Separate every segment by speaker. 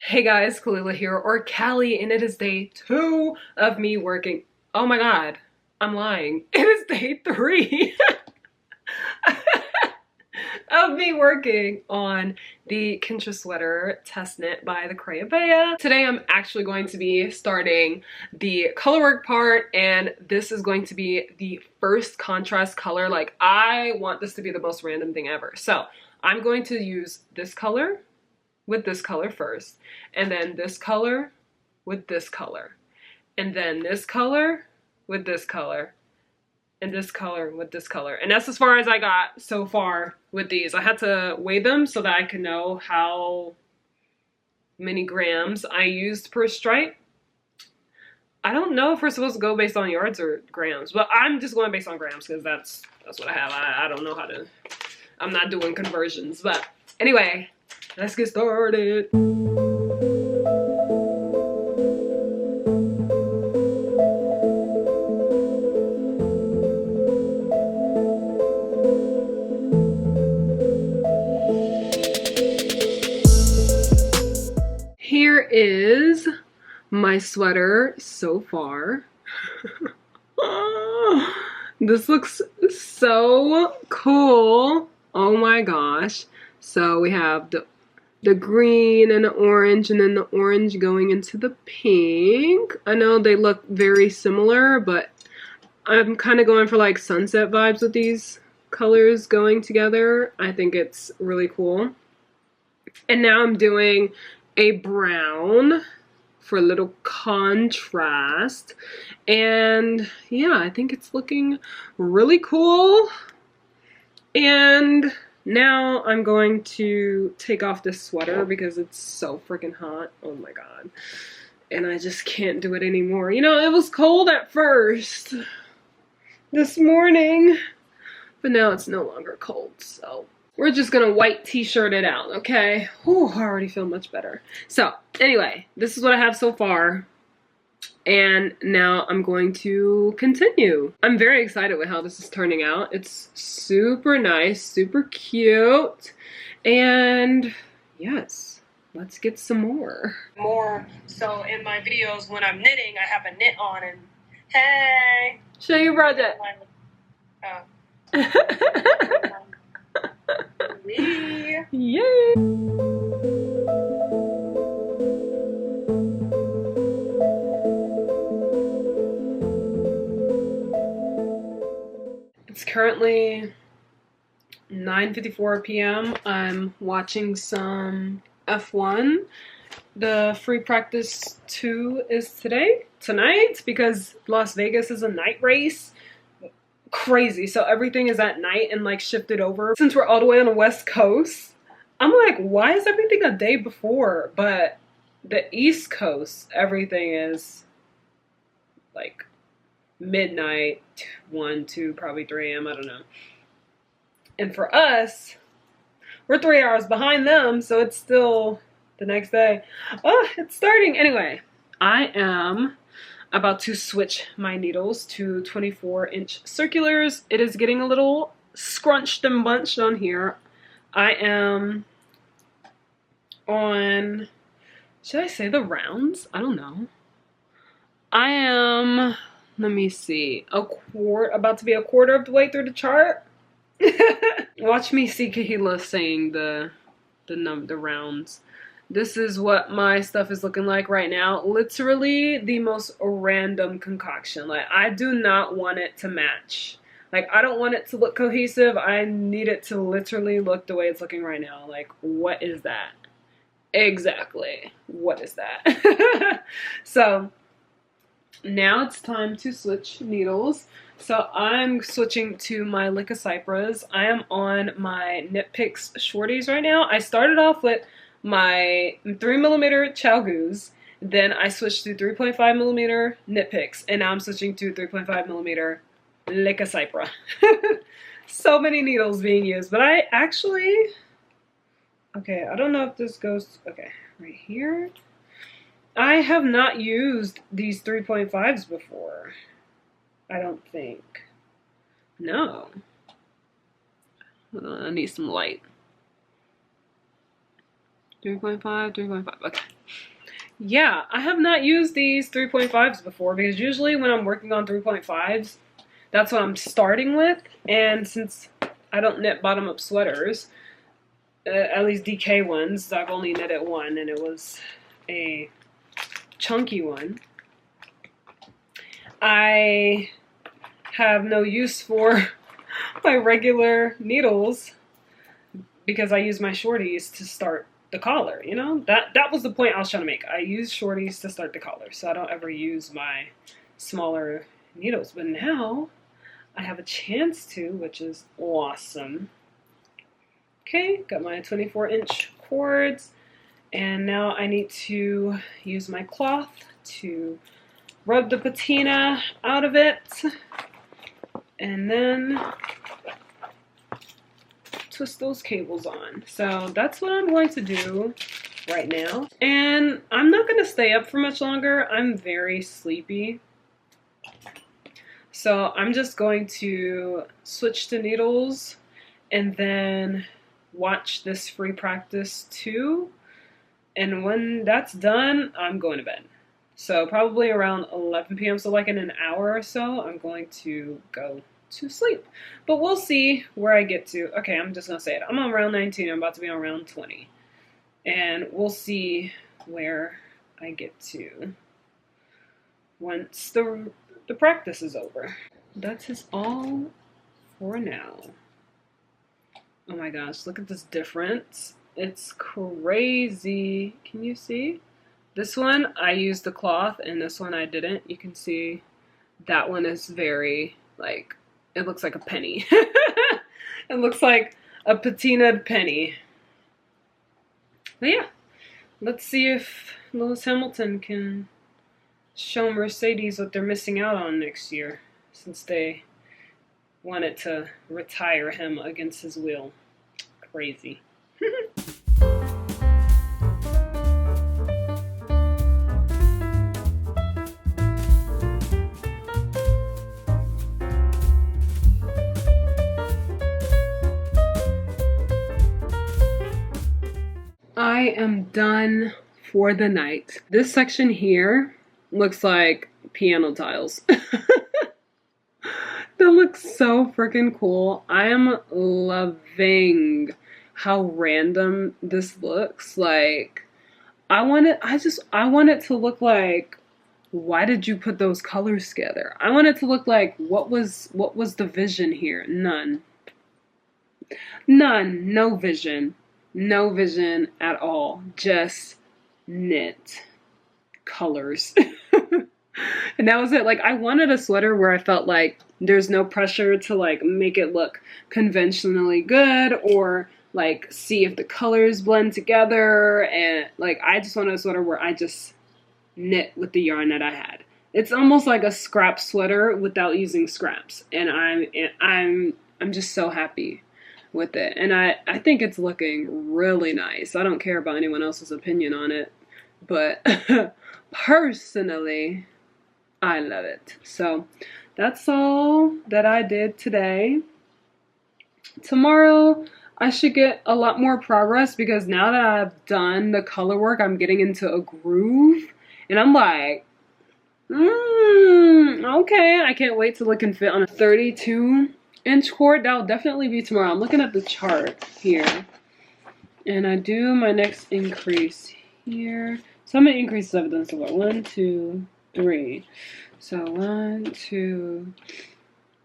Speaker 1: Hey guys, Kalila here, or Callie, and it is day 2 of me working. Oh my god, I'm lying. It is day 3 of me working on the kintra sweater test knit by the Crayabea. Today I'm actually going to be starting the color work part, and this is going to be the first contrast color. Like, I want this to be the most random thing ever. So I'm going to use this color with this color first, and then this color with this color, and then this color with this color, and this color with this color. And that's as far as I got so far with these. I had to weigh them so that I could know how many grams I used per stripe. I don't know if we're supposed to go based on yards or grams, but I'm just going based on grams because that's what I have. I don't know how to, I'm not doing conversions. But anyway, let's get started. Here is my sweater so far. This looks so cool. Oh my gosh. So we have the green and the orange, and then the orange going into the pink. I know they look very similar, but I'm kind of going for like sunset vibes with these colors going together. I think it's really cool. And now I'm doing a brown for a little contrast. And yeah, I think it's looking really cool. And now I'm going to take off this sweater because it's so freaking hot. Oh my god. And I just can't do it anymore. You know, it was cold at first this morning, but now it's no longer cold, so we're just gonna white t-shirt it out, okay? Whew, I already feel much better. So anyway, this is what I have so far. And now I'm going to continue. I'm very excited with how this is turning out. It's super nice, super cute. And yes, let's get some more. So in my videos when I'm knitting, I have a knit on and hey! Show your project. Yay! It's currently 9:54 p.m. I'm watching some F1. The free practice 2 is tonight, because Las Vegas is a night race. Crazy. So everything is at night and like shifted over. Since we're all the way on the West Coast, I'm like, why is everything a day before? But the East Coast, everything is like midnight, 1, 2, probably 3 a.m. I don't know. And for us, we're 3 hours behind them, so it's still the next day. Oh, it's starting. Anyway, I am about to switch my needles to 24-inch circulars. It is getting a little scrunched and bunched on here. I am on, should I say the rounds? I don't know. I am, let me see, about to be a quarter of the way through the chart. Watch me see Kahila saying the rounds. This is what my stuff is looking like right now. Literally the most random concoction. Like, I do not want it to match. Like, I don't want it to look cohesive. I need it to literally look the way it's looking right now. Like, what is that? Exactly. What is that? So now it's time to switch needles. So I'm switching to my Lick of Cypress. I am on my Knit Picks shorties right now. I started off with my 3mm Chalgoos, then I switched to 3.5mm Knit Picks, and now I'm switching to 3.5mm Lick of Cypress. So many needles being used, but I actually, okay, I don't know if this goes, okay, right here. I have not used these 3.5s before. I don't think. No. I need some light. 3.5, 3.5. Okay. Yeah, I have not used these 3.5s before because usually when I'm working on 3.5s, that's what I'm starting with. And since I don't knit bottom-up sweaters, at least DK ones, I've only knitted one, and it was a chunky one. I have no use for my regular needles because I use my shorties to start the collar, you know? That was the point I was trying to make. I use shorties to start the collar, so I don't ever use my smaller needles. But now I have a chance to, which is awesome. Okay, got my 24-inch cords, and now I need to use my cloth to rub the patina out of it, and then twist those cables on. So that's what I'm going to do right now. And I'm not going to stay up for much longer. I'm very sleepy. So I'm just going to switch the needles and then watch this free practice too. And when that's done, I'm going to bed. So probably around 11 p.m. So like in an hour or so, I'm going to go to sleep. But we'll see where I get to. Okay, I'm just gonna say it. I'm on round 19. I'm about to be on round 20. And we'll see where I get to once the practice is over. That is all for now. Oh my gosh, look at this difference. It's crazy. Can you see? This one I used the cloth and this one I didn't. You can see that one is very, like, it looks like a penny. It looks like a patinaed penny. But yeah, let's see if Lewis Hamilton can show Mercedes what they're missing out on next year, since they wanted to retire him against his will. Crazy. I am done for the night. This section here looks like piano tiles. That looks so freaking cool. I am loving how random this looks. Like, I want it to look like, why did you put those colors together? I want it to look like, what was the vision here? None. No vision. No vision at all. Just knit colors. And that was it. Like, I wanted a sweater where I felt like there's no pressure to like make it look conventionally good or like see if the colors blend together, and like I just wanted a sweater where I just knit with the yarn that I had. It's almost like a scrap sweater without using scraps, and I'm just so happy with it. And I think it's looking really nice. I don't care about anyone else's opinion on it, but personally, I love it. So that's all that I did today. Tomorrow, I should get a lot more progress because now that I've done the color work, I'm getting into a groove. And I'm like, okay, I can't wait till it can fit on a 32-inch cord. That'll definitely be tomorrow. I'm looking at the chart here. And I do my next increase here. So how many increases I've done so far? 1, 2, 3. So 1, 2.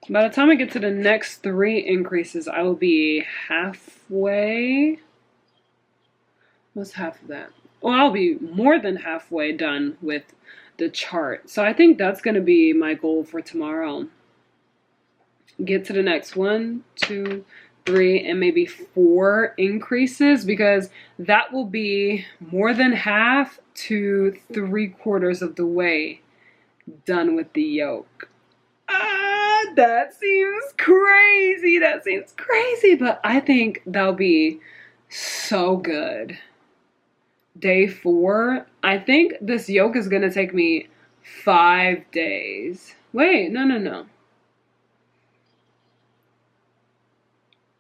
Speaker 1: By the time I get to the next 3 increases, I will be halfway. What's half of that? Well, I'll be more than halfway done with the chart. So I think that's going to be my goal for tomorrow. Get to the next 1, 2, 3, and maybe 4 increases, because that will be more than half to 3/4 of the way done with the yoke. That seems crazy. That seems crazy, but I think that'll be so good. Day 4, I think this yoke is gonna take me 5 days. Wait, no.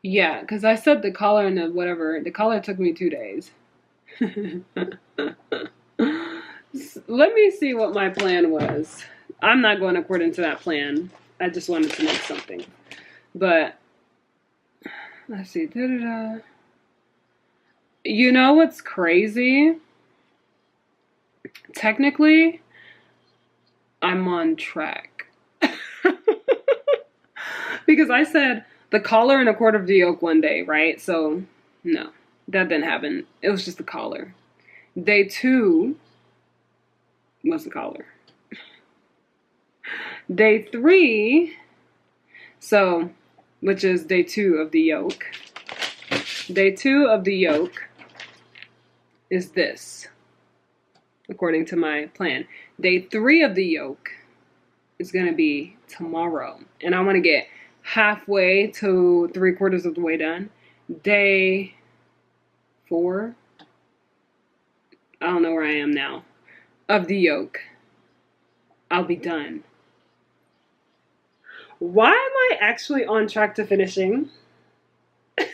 Speaker 1: Yeah, because I said the collar and the whatever. The collar took me 2 days. Let me see what my plan was. I'm not going according to that plan. I just wanted to make something. But, let's see. Da-da-da. You know what's crazy? Technically, I'm on track. Because I said the collar and a quarter of the yolk one day, right? So, no, that didn't happen. It was just the collar. Day 2 was the collar. Day 3, so, which is day 2 of the yolk. Day 2 of the yolk is this, according to my plan. Day 3 of the yolk is going to be tomorrow. And I want to get halfway to 3/4 of the way done. Day 4, I don't know where I am now, of the yolk, I'll be done. Why am I actually on track to finishing? Why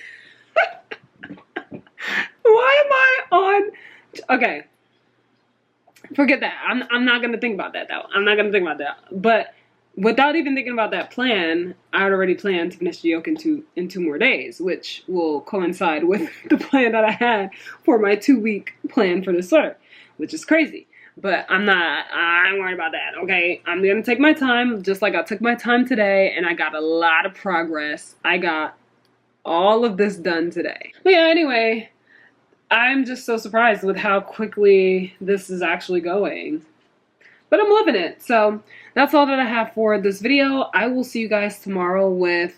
Speaker 1: am I on? Okay, forget that. I'm not gonna think about that though. I'm not gonna think about that. But without even thinking about that plan, I had already planned to finish the yolk in two more days, which will coincide with the plan that I had for my 2-week plan for the sweater, which is crazy. But I'm worried about that, okay? I'm gonna take my time, just like I took my time today, and I got a lot of progress. I got all of this done today. But yeah, anyway, I'm just so surprised with how quickly this is actually going. But I'm loving it. So that's all that I have for this video. I will see you guys tomorrow with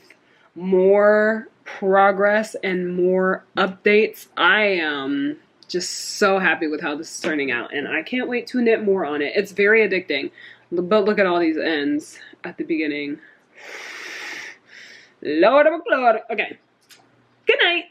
Speaker 1: more progress and more updates. I am just so happy with how this is turning out, and I can't wait to knit more on it. It's very addicting. But look at all these ends at the beginning. Lord of a Lord. Okay. Good night.